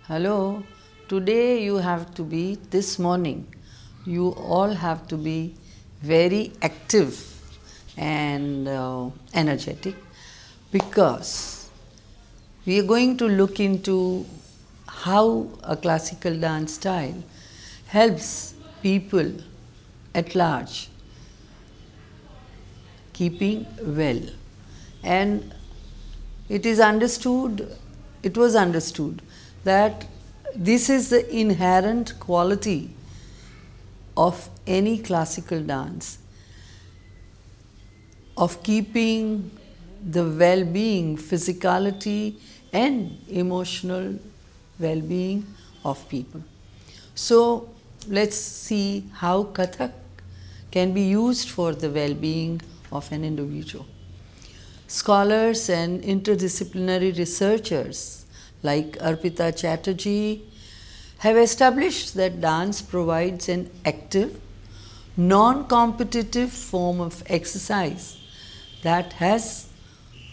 Hello, today this morning, you all have to be very active and energetic, because we are going to look into how a classical dance style helps people at large keeping well. And it was understood that this is the inherent quality of any classical dance, of keeping the well-being, physicality and emotional well-being of people. So let's see how Kathak can be used for the well-being of an individual. Scholars and interdisciplinary researchers like Arpita Chatterjee have established that dance provides an active, non-competitive form of exercise that has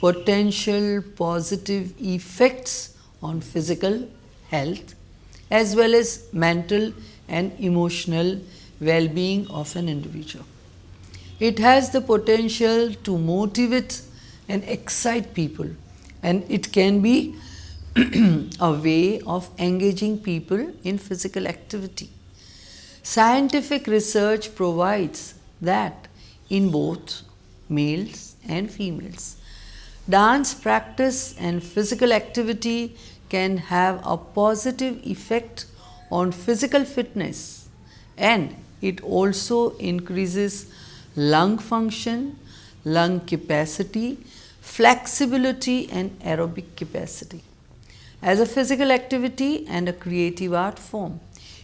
potential positive effects on physical health as well as mental and emotional well-being of an individual. It has the potential to motivate and excite people, and it can be a way of engaging people in physical activity. Scientific research provides that in both males and females, dance practice and physical activity can have a positive effect on physical fitness, and it also increases lung function, lung capacity, flexibility and aerobic capacity. As a physical activity and a creative art form,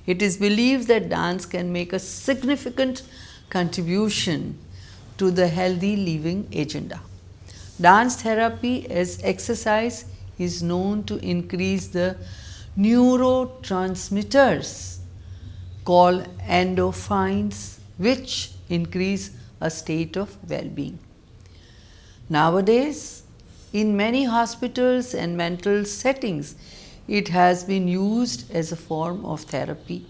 it is believed that dance can make a significant contribution to the healthy living agenda. Dance therapy as exercise is known to increase the neurotransmitters called endorphins, which increase a state of well-being. Nowadays, in many hospitals and mental settings, it has been used as a form of therapy,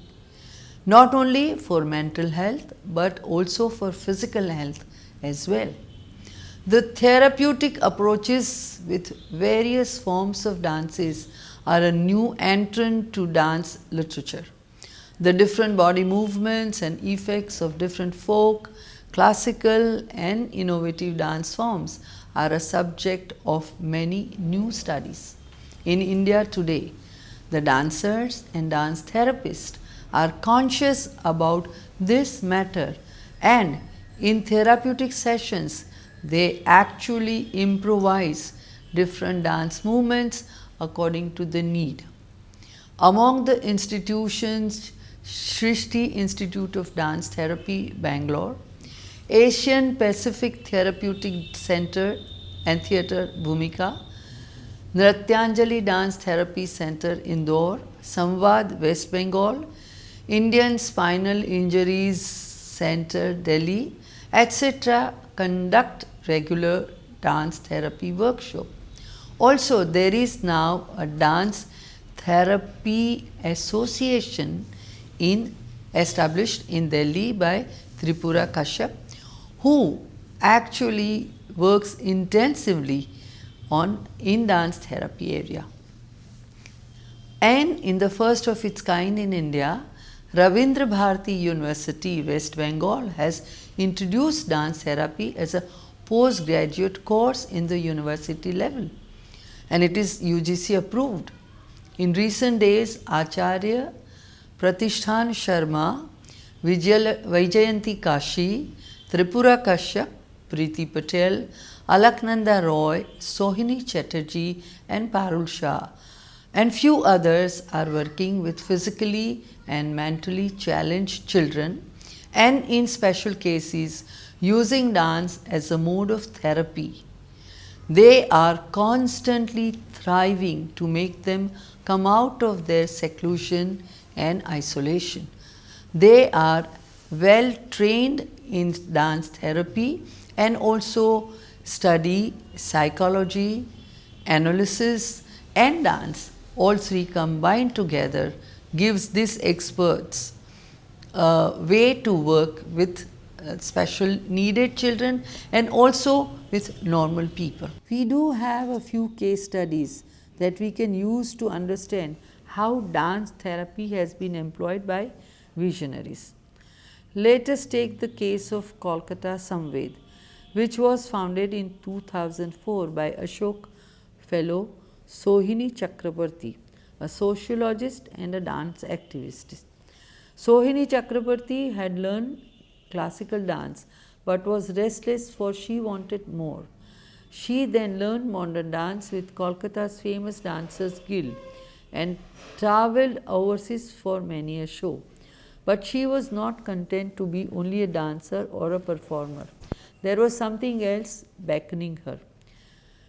not only for mental health but also for physical health as well. The therapeutic approaches with various forms of dances are a new entrant to dance literature. The different body movements and effects of different folk, classical and innovative dance forms are a subject of many new studies. In India today, the dancers and dance therapists are conscious about this matter, and in therapeutic sessions, they actually improvise different dance movements according to the need. Among the institutions, Srishti Institute of Dance Therapy, Bangalore, Asian Pacific Therapeutic Center and Theatre, Bhumika, Nrityanjali Dance Therapy Center, Indore, Samvad, West Bengal, Indian Spinal Injuries Center, Delhi, etc. conduct regular dance therapy workshop. Also, there is now a dance therapy association established in Delhi by Tripura Kashyap, who actually works intensively in dance therapy area. And in the first of its kind in India, Ravindra Bharati University, West Bengal has introduced dance therapy as a postgraduate course in the university level, and it is UGC approved. In recent days, Acharya Pratishthan Sharma, Vaijayanti Kashi, Tripura Kashyap, Preeti Patel, Alaknanda Roy, Sohini Chatterjee and Parul Shah and few others are working with physically and mentally challenged children, and in special cases using dance as a mode of therapy. They are constantly thriving to make them come out of their seclusion and isolation. They are well trained in dance therapy and also study psychology, analysis, and dance. All three combined together gives these experts a way to work with special needed children and also with normal people. We do have a few case studies that we can use to understand how dance therapy has been employed by visionaries. Let us take the case of Kolkata Samved, which was founded in 2004 by Ashok fellow Sohini Chakrabarti, a sociologist and a dance activist. Sohini Chakrabarti had learned classical dance but was restless for she wanted more. She then learned modern dance with Kolkata's famous Dancers Guild and travelled overseas for many a show. But she was not content to be only a dancer or a performer. There was something else beckoning her.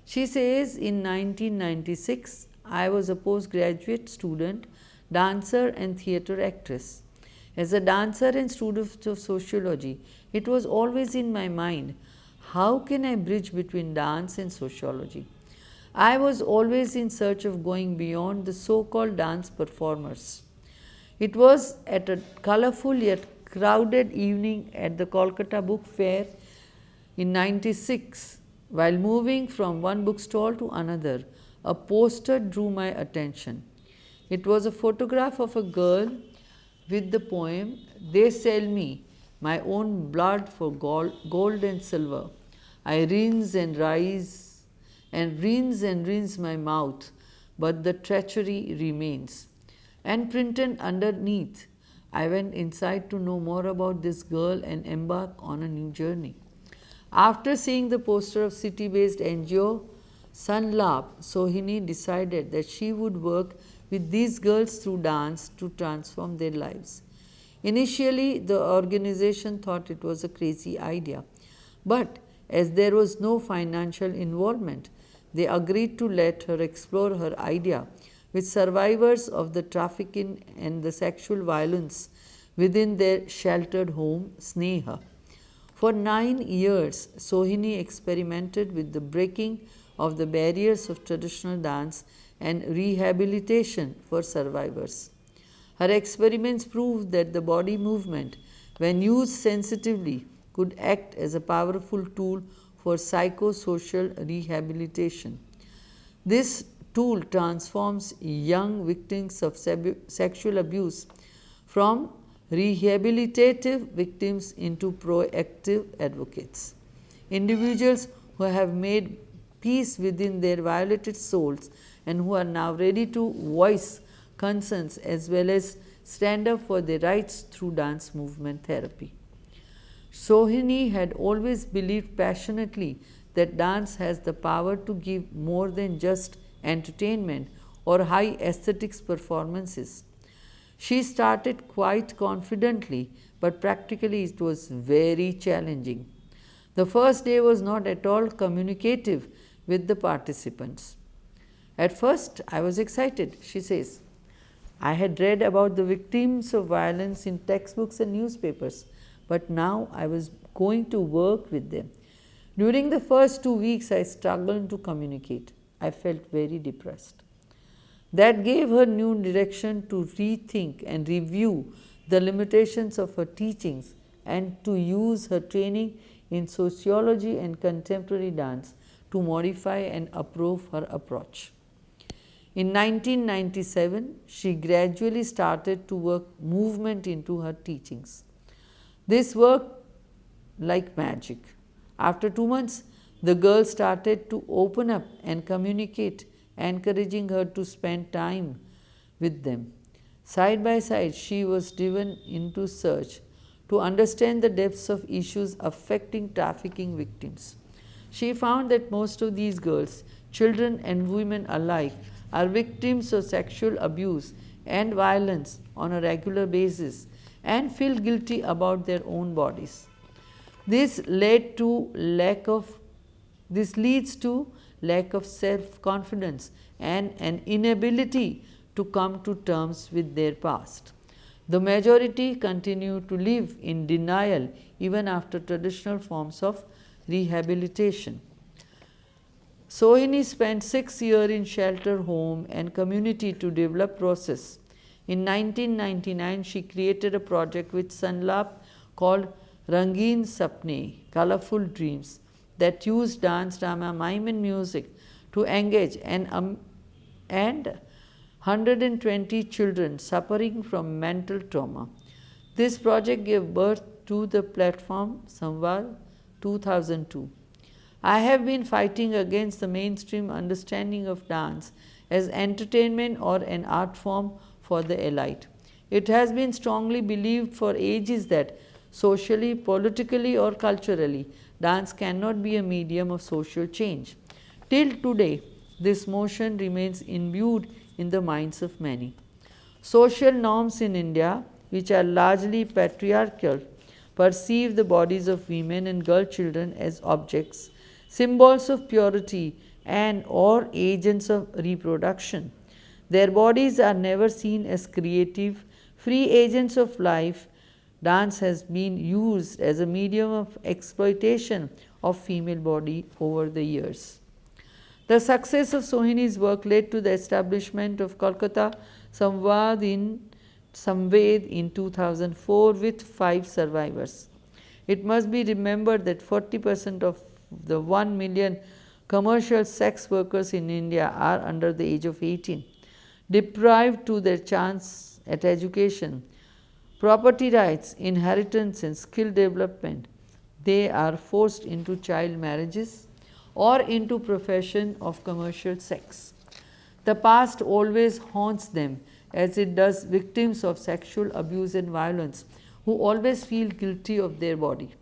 She says in 1996, I was a postgraduate student, dancer, and theatre actress. As a dancer and student of sociology, it was always in my mind, how can I bridge between dance and sociology? I was always in search of going beyond the so called dance performers. It was at a colorful yet crowded evening at the Kolkata Book Fair in 96. While moving from one bookstall to another, a poster drew my attention. It was a photograph of a girl with the poem, They Sell Me My Own Blood for Gold and Silver. I rinse and rinse my mouth, but the treachery remains. And printed underneath, I went inside to know more about this girl and embark on a new journey. After seeing the poster of city-based NGO Sunlab, Sohini decided that she would work with these girls through dance to transform their lives. Initially, the organization thought it was a crazy idea, but as there was no financial involvement, they agreed to let her explore her idea with survivors of the trafficking and the sexual violence within their sheltered home, Sneha. For 9 years, Sohini experimented with the breaking of the barriers of traditional dance and rehabilitation for survivors. Her experiments proved that the body movement, when used sensitively, could act as a powerful tool for psychosocial rehabilitation. This tool transforms young victims of sexual abuse from rehabilitative victims into proactive advocates. Individuals who have made peace within their violated souls and who are now ready to voice concerns as well as stand up for their rights through dance movement therapy. Sohini had always believed passionately that dance has the power to give more than just entertainment or high aesthetics performances. She started quite confidently, but practically it was very challenging. The first day was not at all communicative with the participants. At first, I was excited, she says. I had read about the victims of violence in textbooks and newspapers, but now I was going to work with them. During the first 2 weeks, I struggled to communicate. I felt very depressed. That gave her new direction to rethink and review the limitations of her teachings and to use her training in sociology and contemporary dance to modify and approve her approach. In 1997, she gradually started to work movement into her teachings. This worked like magic. After 2 months, the girl started to open up and communicate, encouraging her to spend time with them. Side by side, she was driven into search to understand the depths of issues affecting trafficking victims. She found that most of these girls, children and women alike, are victims of sexual abuse and violence on a regular basis and feel guilty about their own bodies. This led to lack of this leads to lack of self-confidence and an inability to come to terms with their past. The majority continue to live in denial even after traditional forms of rehabilitation. Sohini spent 6 years in shelter home and community to develop process. In 1999, she created a project with Sanlap called Rangeen Sapne, Colorful Dreams, that used dance, drama, mime and music to engage and 120 children suffering from mental trauma. This project gave birth to the platform Samvad 2002. I have been fighting against the mainstream understanding of dance as entertainment or an art form for the elite. It has been strongly believed for ages that socially, politically, or culturally, dance cannot be a medium of social change. Till today, this notion remains imbued in the minds of many. Social norms in India, which are largely patriarchal, perceive the bodies of women and girl children as objects, symbols of purity and or agents of reproduction. Their bodies are never seen as creative, free agents of life. Dance has been used as a medium of exploitation of female body over the years. The success of Sohini's work led to the establishment of Kolkata Samved in 2004 with 5 survivors. It must be remembered that 40% of the 1 million commercial sex workers in India are under the age of 18, deprived to their chance at education, property rights, inheritance and skill development. They are forced into child marriages or into profession of commercial sex. The past always haunts them as it does victims of sexual abuse and violence who always feel guilty of their body.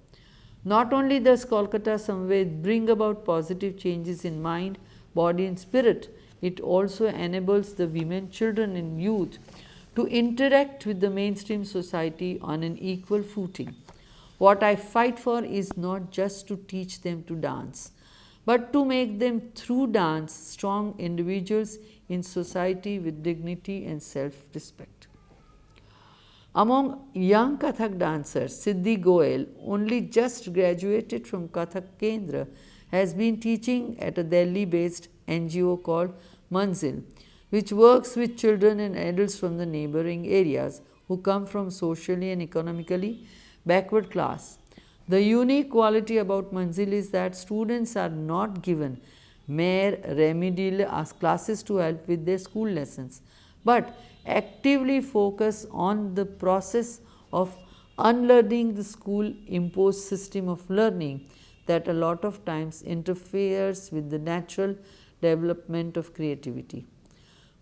Not only does Kolkata Samved bring about positive changes in mind, body and spirit, it also enables the women, children and youth to interact with the mainstream society on an equal footing. What I fight for is not just to teach them to dance, but to make them through dance strong individuals in society with dignity and self-respect. Among young Kathak dancers, Siddhi Goel, only just graduated from Kathak Kendra, has been teaching at a Delhi-based NGO called Manzil, which works with children and adults from the neighboring areas who come from socially and economically backward class. The unique quality about Manzil is that students are not given mere remedial classes to help with their school lessons, but actively focus on the process of unlearning the school imposed system of learning that a lot of times interferes with the natural development of creativity.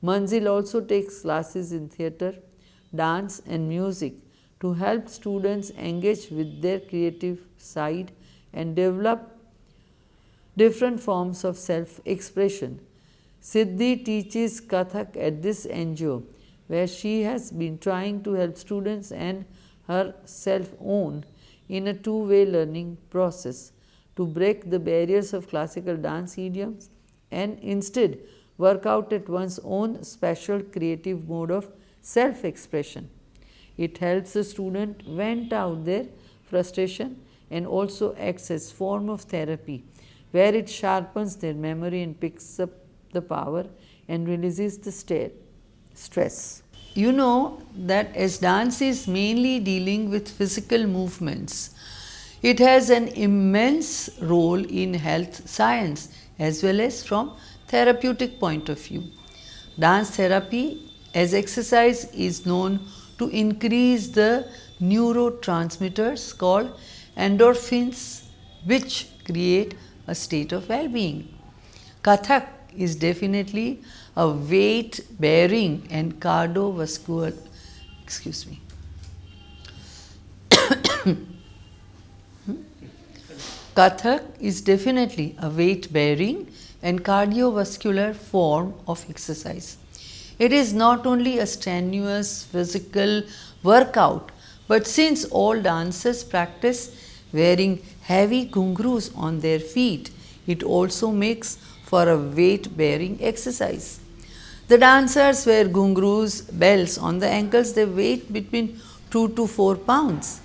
Manzil also takes classes in theatre, dance and music to help students engage with their creative side and develop different forms of self-expression. Siddhi teaches Kathak at this NGO, where she has been trying to help students and herself own in a two-way learning process to break the barriers of classical dance idioms and instead work out at one's own special creative mode of self-expression. It helps the student vent out their frustration and also acts as form of therapy where it sharpens their memory and picks up the power and releases the stress. You know that as dance is mainly dealing with physical movements, it has an immense role in health science as well as from therapeutic point of view. Dance therapy as exercise is known to increase the neurotransmitters called endorphins, which create a state of well-being. Kathak is definitely a weight-bearing and cardiovascular, Kathak is definitely a weight-bearing and cardiovascular form of exercise. It is not only a strenuous physical workout, but since all dancers practice wearing heavy ghungroos on their feet. It also makes for a weight bearing exercise. The dancers wear ghungroos, bells on the ankles, they weigh between 2 to 4 pounds.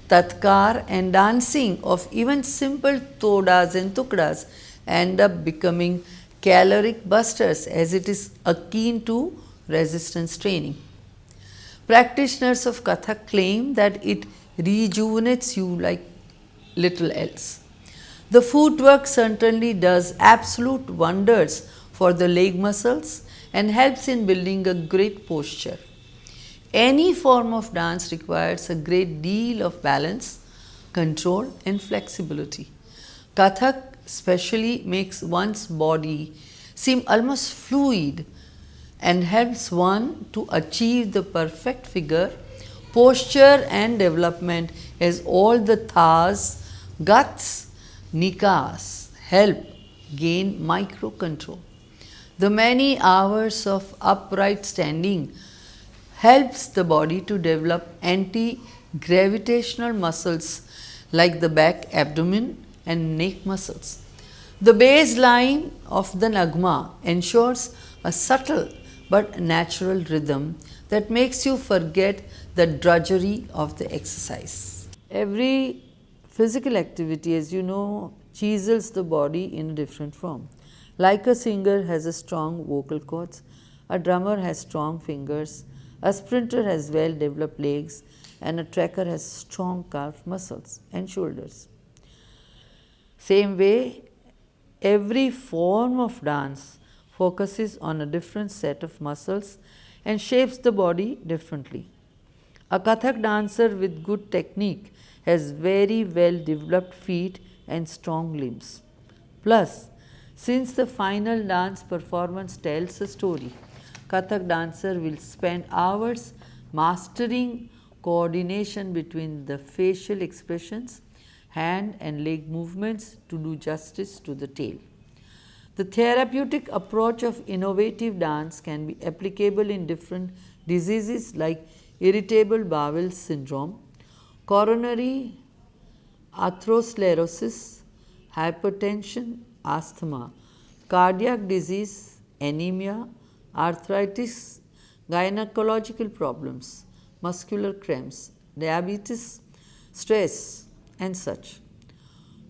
Tatkar and dancing of even simple todas and tukdas end up becoming caloric busters as it is akin to resistance training. Practitioners of Kathak claim that it rejuvenates you like little else. The footwork certainly does absolute wonders for the leg muscles and helps in building a great posture. Any form of dance requires a great deal of balance, control, and flexibility. Kathak especially makes one's body seem almost fluid and helps one to achieve the perfect figure, posture, and development as all the thas, guts, nikas help gain micro control. The many hours of upright standing helps the body to develop anti-gravitational muscles like the back, abdomen and neck muscles. The baseline of the nagma ensures a subtle but natural rhythm that makes you forget the drudgery of the exercise. Every physical activity, as you know, chisels the body in a different form. Like a singer has a strong vocal cords, a drummer has strong fingers, a sprinter has well developed legs, and a tracker has strong calf muscles and shoulders. Same way, every form of dance focuses on a different set of muscles and shapes the body differently. A Kathak dancer with good technique has very well developed feet and strong limbs. Plus, since the final dance performance tells a story, Kathak dancer will spend hours mastering coordination between the facial expressions, hand and leg movements to do justice to the tale. The therapeutic approach of innovative dance can be applicable in different diseases like irritable bowel syndrome, coronary atherosclerosis, hypertension, asthma, cardiac disease, anemia, arthritis, gynecological problems, muscular cramps, diabetes, stress, and such.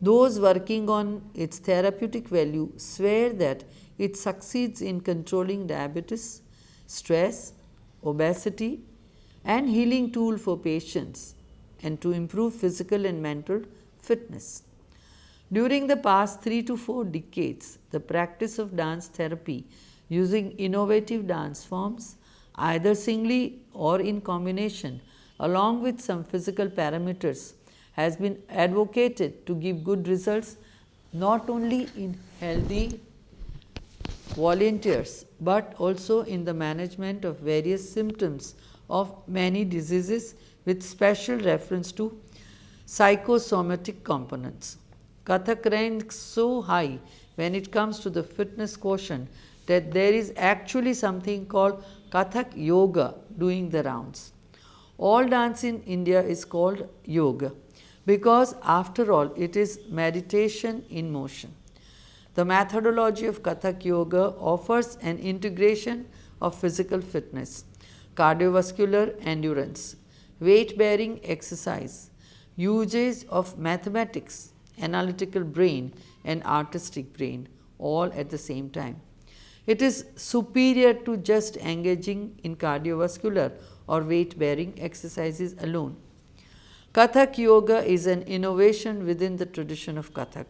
Those working on its therapeutic value swear that it succeeds in controlling diabetes, stress, obesity, and healing tool for patients and to improve physical and mental fitness. During the past 3 to 4 decades, the practice of dance therapy using innovative dance forms, either singly or in combination, along with some physical parameters, has been advocated to give good results not only in healthy volunteers but also in the management of various symptoms of many diseases with special reference to psychosomatic components. Kathak ranks so high when it comes to the fitness quotient that there is actually something called Kathak yoga doing the rounds. All dance in India is called yoga because after all it is meditation in motion. The methodology of Kathak yoga offers an integration of physical fitness, cardiovascular endurance, weight bearing exercise, usage of mathematics, analytical brain, and artistic brain all at the same time. It is superior to just engaging in cardiovascular or weight bearing exercises alone. Kathak yoga is an innovation within the tradition of Kathak.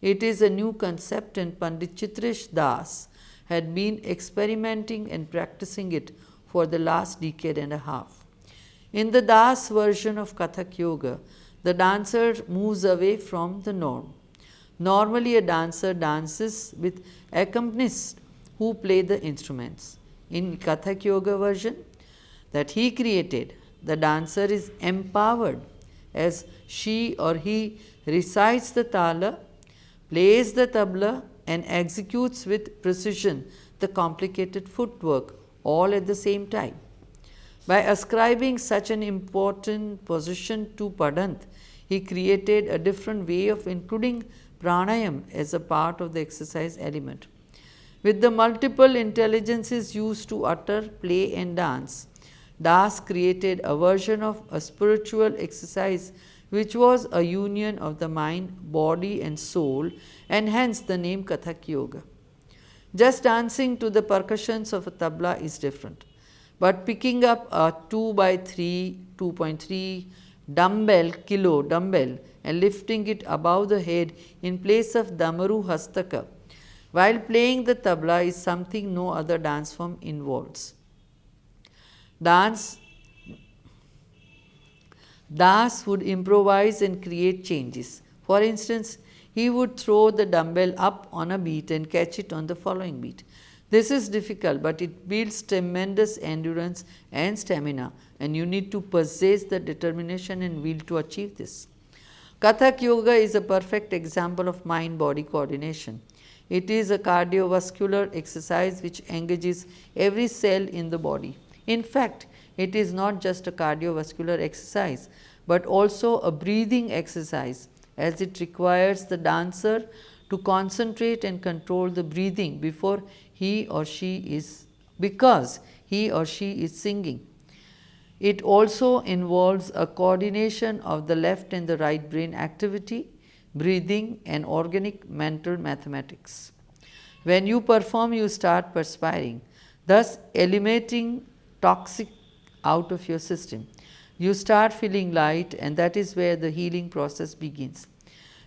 It is a new concept and Pandit Chitresh Das had been experimenting and practicing it for the last decade and a half. In the Das version of Kathak yoga, the dancer moves away from the norm. Normally, a dancer dances with accompanists who play the instruments. In Kathak yoga version that he created, the dancer is empowered as she or he recites the tala, plays the tabla, and executes with precision the complicated footwork all at the same time. By ascribing such an important position to Padant, he created a different way of including pranayam as a part of the exercise element. With the multiple intelligences used to utter, play, and dance, Das created a version of a spiritual exercise which was a union of the mind, body, and soul, and hence the name Kathak Yoga. Just dancing to the percussions of a tabla is different, but picking up a 2.3 kilo dumbbell and lifting it above the head in place of Damaru Hastaka while playing the tabla is something no other dance form involves. Das would improvise and create changes. For instance, he would throw the dumbbell up on a beat and catch it on the following beat. This is difficult, but it builds tremendous endurance and stamina, and you need to possess the determination and will to achieve this. Kathak Yoga is a perfect example of mind-body coordination. It is a cardiovascular exercise which engages every cell in the body. In fact, it is not just a cardiovascular exercise, but also a breathing exercise, as it requires the dancer to concentrate and control the breathing because he or she is singing. It also involves a coordination of the left and the right brain activity, breathing, and organic mental mathematics. When you perform, you start perspiring, thus eliminating toxic out of your system. You start feeling light, and that is where the healing process begins.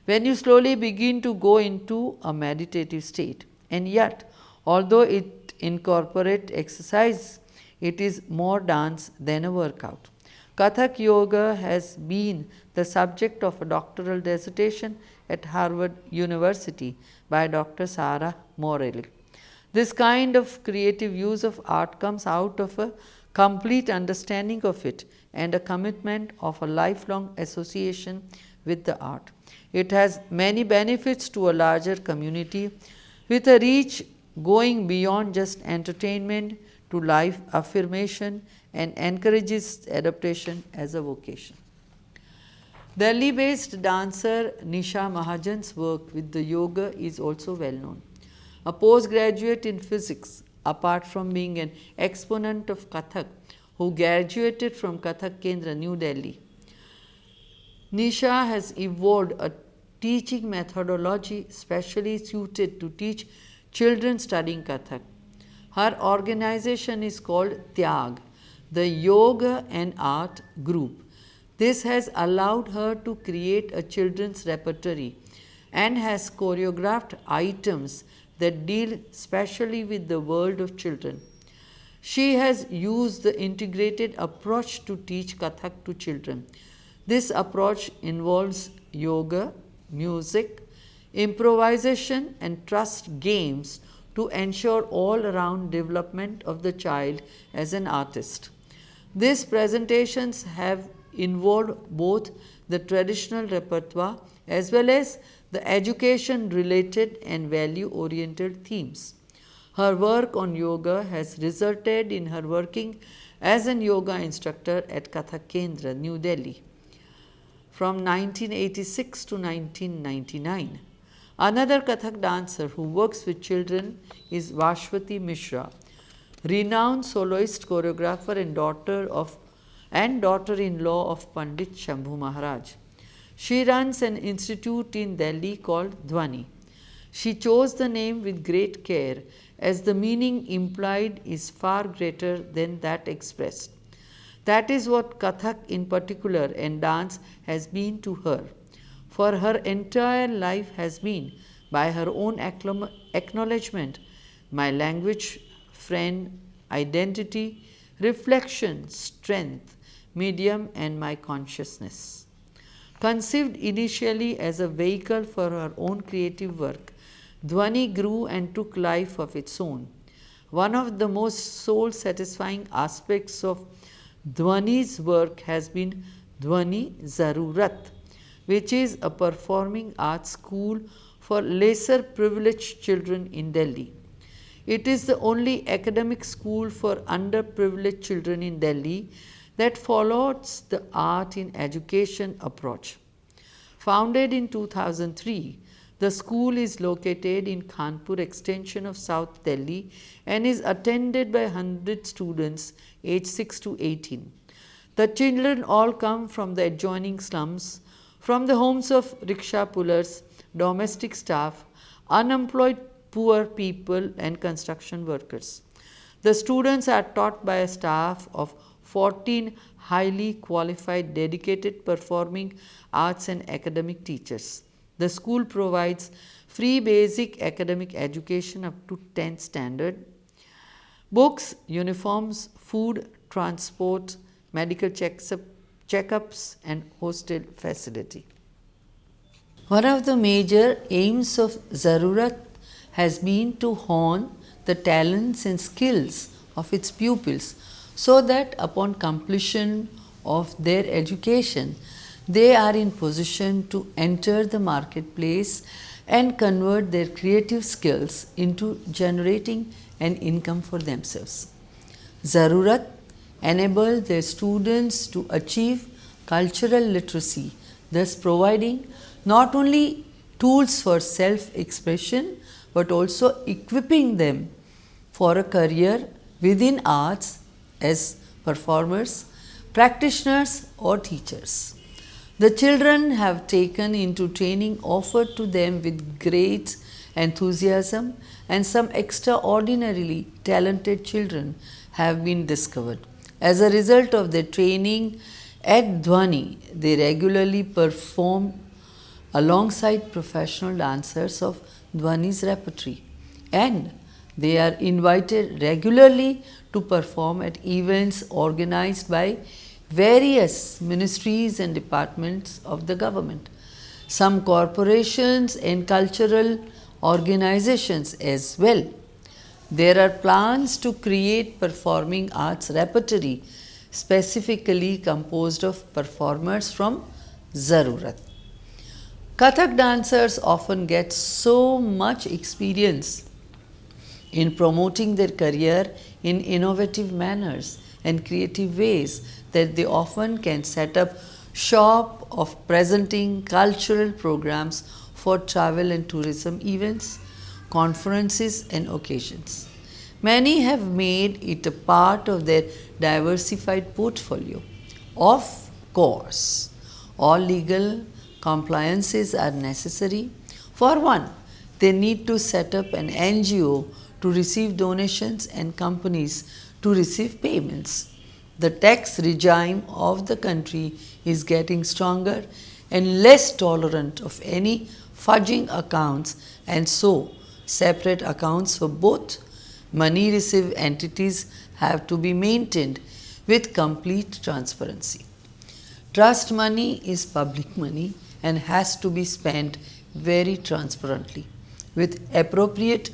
When you slowly begin to go into a meditative state, and yet, although it incorporates exercise, it is more dance than a workout. Kathak Yoga has been the subject of a doctoral dissertation at Harvard University by Dr. Sarah Morelli. This kind of creative use of art comes out of a complete understanding of it and a commitment of a lifelong association with the art. It has many benefits to a larger community with a reach going beyond just entertainment to life affirmation and encourages adaptation as a vocation. Delhi-based dancer Nisha Mahajan's work with the yoga is also well known. A postgraduate in physics, apart from being an exponent of Kathak, who graduated from Kathak Kendra, New Delhi, Nisha has evolved a teaching methodology specially suited to teach children studying Kathak. Her organization is called Tyag, the Yoga and Art Group. This has allowed her to create a children's repertory and has choreographed items that deal specially with the world of children. She has used the integrated approach to teach Kathak to children. This approach involves yoga, music, improvisation, and trust games to ensure all-around development of the child as an artist. These presentations have involved both the traditional repertoire as well as the education-related and value-oriented themes. Her work on yoga has resulted in her working as an yoga instructor at Kathak Kendra, New Delhi, from 1986 to 1999. Another Kathak dancer who works with children is Vashwati Mishra, renowned soloist, choreographer, and daughter-in-law of Pandit Shambhu Maharaj. She runs an institute in Delhi called Dhwani. She chose the name with great care as the meaning implied is far greater than that expressed. That is what Kathak in particular and dance has been to her. For her entire life has been, by her own acknowledgement, my language, friend, identity, reflection, strength, medium, and my consciousness. Conceived initially as a vehicle for her own creative work, Dhwani grew and took life of its own. One of the most soul-satisfying aspects of Dhwani's work has been Dhwani Zarurat, which is a performing arts school for lesser privileged children in Delhi. It is the only academic school for underprivileged children in Delhi that follows the art in education approach. Founded in 2003, the school is located in Kanpur extension of South Delhi and is attended by 100 students aged 6 to 18. The children all come from the adjoining slums, from the homes of rickshaw pullers, domestic staff, unemployed poor people, and construction workers. The students are taught by a staff of 14 highly qualified, dedicated performing arts and academic teachers. The school provides free basic academic education up to 10th standard, books, uniforms, food, transport, medical checkups, and hostel facility. One of the major aims of Zarurat has been to hone the talents and skills of its pupils so that upon completion of their education, they are in position to enter the marketplace and convert their creative skills into generating an income for themselves. Zarurat enabled their students to achieve cultural literacy, thus providing not only tools for self-expression but also equipping them for a career within arts as performers, practitioners, or teachers. The children have taken into training offered to them with great enthusiasm, and some extraordinarily talented children have been discovered. As a result of their training at Dhwani, they regularly perform alongside professional dancers of Dhwani's repertory, and they are invited regularly to perform at events organized by various ministries and departments of the government, some corporations and cultural organizations as well. There are plans to create performing arts repertory specifically composed of performers from Zarurat. Kathak dancers often get so much experience in promoting their career in innovative manners and creative ways that they often can set up shop of presenting cultural programs for travel and tourism events, conferences and occasions. Many have made it a part of their diversified portfolio. Of course, all legal compliances are necessary. For one, they need to set up an NGO to receive donations and companies to receive payments. The tax regime of the country is getting stronger and less tolerant of any fudging accounts, and so separate accounts for both money received entities have to be maintained with complete transparency. Trust money is public money and has to be spent very transparently with appropriate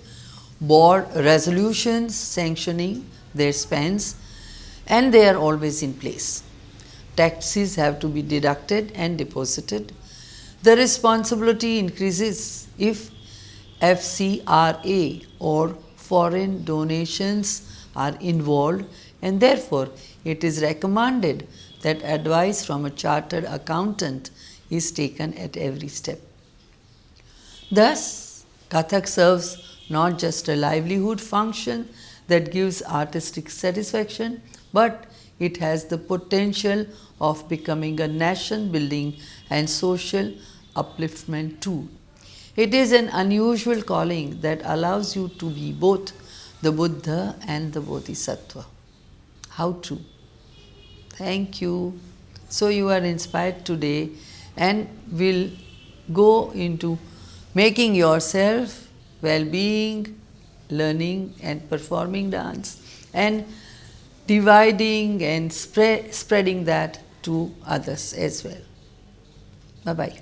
board resolutions sanctioning their spends, and they are always in place. Taxes have to be deducted and deposited. The responsibility increases if FCRA or foreign donations are involved, and therefore it is recommended that advice from a chartered accountant is taken at every step. Thus, Kathak serves not just a livelihood function that gives artistic satisfaction, but it has the potential of becoming a nation building and social upliftment tool. It is an unusual calling that allows you to be both the Buddha and the Bodhisattva. How true. Thank you. So you are inspired today and will go into making yourself well-being, learning and performing dance, and dividing and spreading that to others as well. Bye-bye.